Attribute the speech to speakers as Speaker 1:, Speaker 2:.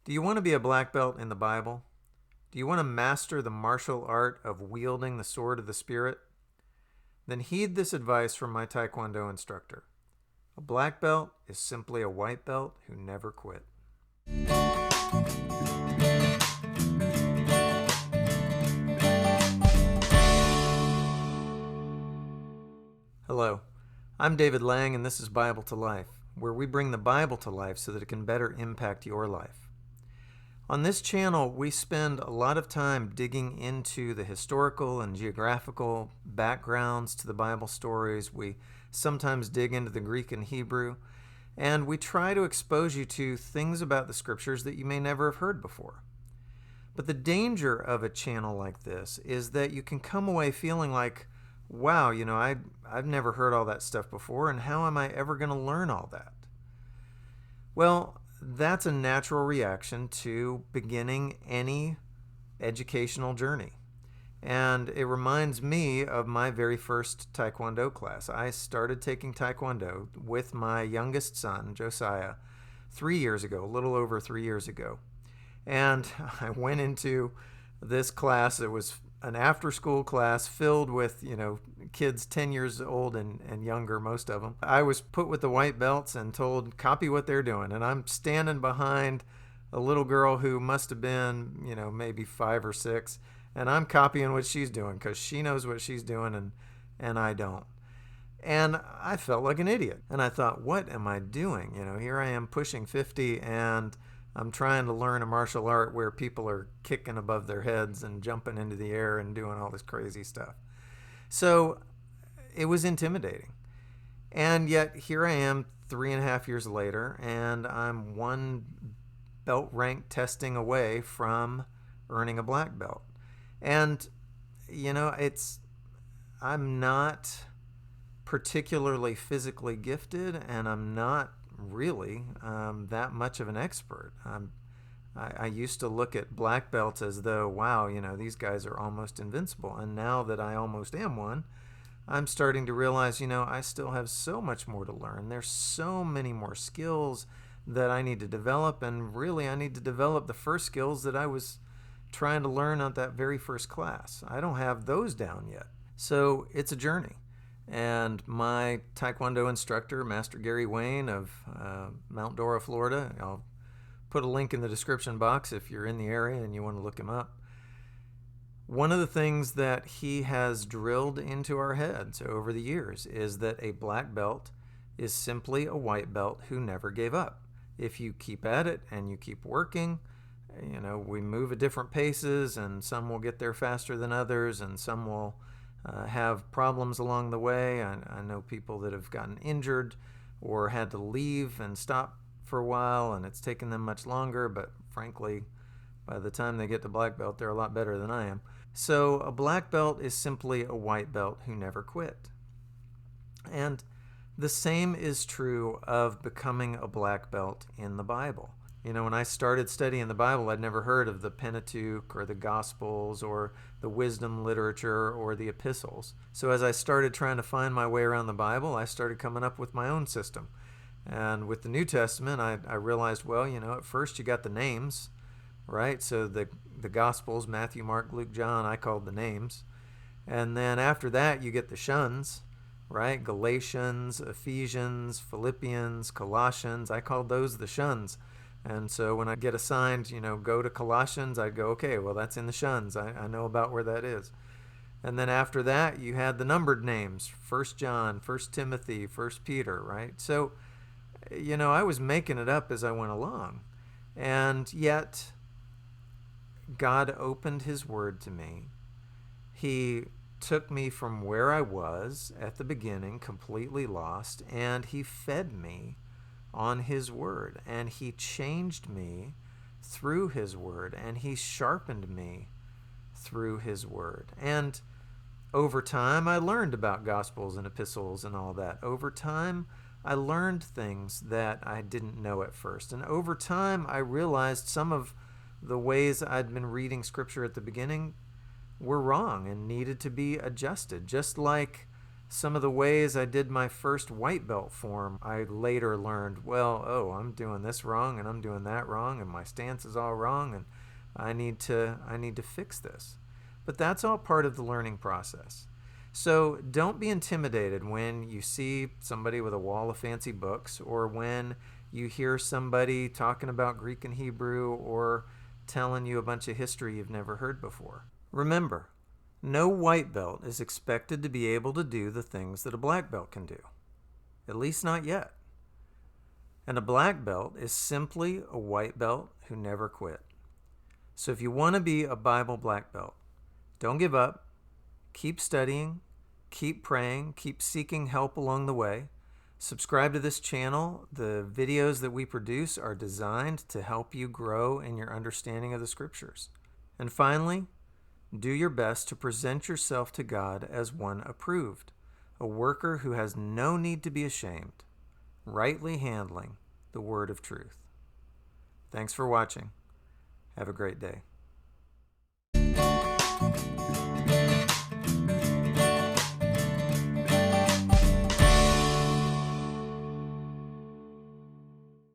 Speaker 1: Do you want to be a black belt in the Bible? Do you want to master the martial art of wielding the sword of the Spirit? Then heed this advice from my Taekwondo instructor. A black belt is simply a white belt who never quit. Hello, I'm David Lang, and this is Bible to Life, where we bring the Bible to life so that it can better impact your life. On this channel, we spend a lot of time digging into the historical and geographical backgrounds to the Bible stories. We sometimes dig into the Greek and Hebrew, and we try to expose you to things about the scriptures that you may never have heard before. But the danger of a channel like this is that you can come away feeling like, wow, I've never heard all that stuff before, and how am I ever going to learn all that? Well, that's a natural reaction to beginning any educational journey. And it reminds me of my very first Taekwondo class. I started taking Taekwondo with my youngest son, Josiah, 3 years ago, a little over 3 years ago. And I went into this class. It was an after-school class filled with, kids 10 years old and younger, most of them. I was put with the white belts and told, copy what they're doing. And I'm standing behind a little girl who must have been, maybe 5 or 6. And I'm copying what she's doing because she knows what she's doing and I don't. And I felt like an idiot. And I thought, what am I doing? Here I am pushing 50 and I'm trying to learn a martial art where people are kicking above their heads and jumping into the air and doing all this crazy stuff. So it was intimidating. And yet here I am 3.5 years later, and I'm one belt rank testing away from earning a black belt. And, I'm not particularly physically gifted, and I'm not really that much of an expert. I used to look at black belts as though, wow, these guys are almost invincible. And now that I almost am one, I'm starting to realize, I still have so much more to learn. There's so many more skills that I need to develop. And really, I need to develop the first skills that I was trying to learn at that very first class. I don't have those down yet. So it's a journey. And my Taekwondo instructor, Master Gary Wayne of Mount Dora, Florida, I'll put a link in the description box if you're in the area and you want to look him up. One of the things that he has drilled into our heads over the years is that a black belt is simply a white belt who never gave up. If you keep at it and you keep working, we move at different paces, and some will get there faster than others, and some will have problems along the way. I know people that have gotten injured or had to leave and stop for a while, and it's taken them much longer, but frankly, by the time they get to black belt, they're a lot better than I am. So a black belt is simply a white belt who never quit. And the same is true of becoming a black belt in the Bible. When I started studying the Bible, I'd never heard of the Pentateuch or the Gospels or the wisdom literature or the epistles. So as I started trying to find my way around the Bible, I started coming up with my own system. And with the New Testament, I realized, well, at first you got the names, right? So the Gospels, Matthew, Mark, Luke, John, I called the names. And then after that, you get the shuns, right? Galatians, Ephesians, Philippians, Colossians, I called those the shuns. And so when I get assigned, go to Colossians, I'd go, okay, well, that's in the shuns. I know about where that is. And then after that, you had the numbered names, 1 John, 1 Timothy, 1 Peter, right? So, I was making it up as I went along. And yet, God opened his word to me. He took me from where I was at the beginning, completely lost, and he fed me on his word, and he changed me through his word, and he sharpened me through his word. And over time, I learned about gospels and epistles and all that. Over time, I learned things that I didn't know at first. And over time, I realized some of the ways I'd been reading scripture at the beginning were wrong and needed to be adjusted. Just like Some of the ways I did my first white belt form, I later learned, well, oh, I'm doing this wrong and I'm doing that wrong and my stance is all wrong and I need to fix this. But that's all part of the learning process. So don't be intimidated when you see somebody with a wall of fancy books, or when you hear somebody talking about Greek and Hebrew, or telling you a bunch of history you've never heard before. Remember, no white belt is expected to be able to do the things that a black belt can do. At least not yet. And a black belt is simply a white belt who never quit. So if you want to be a Bible black belt, don't give up. Keep studying, keep praying, keep seeking help along the way. Subscribe to this channel. The videos that we produce are designed to help you grow in your understanding of the scriptures. And finally, do your best to present yourself to God as one approved, a worker who has no need to be ashamed, rightly handling the word of truth. Thanks for watching. Have a great day.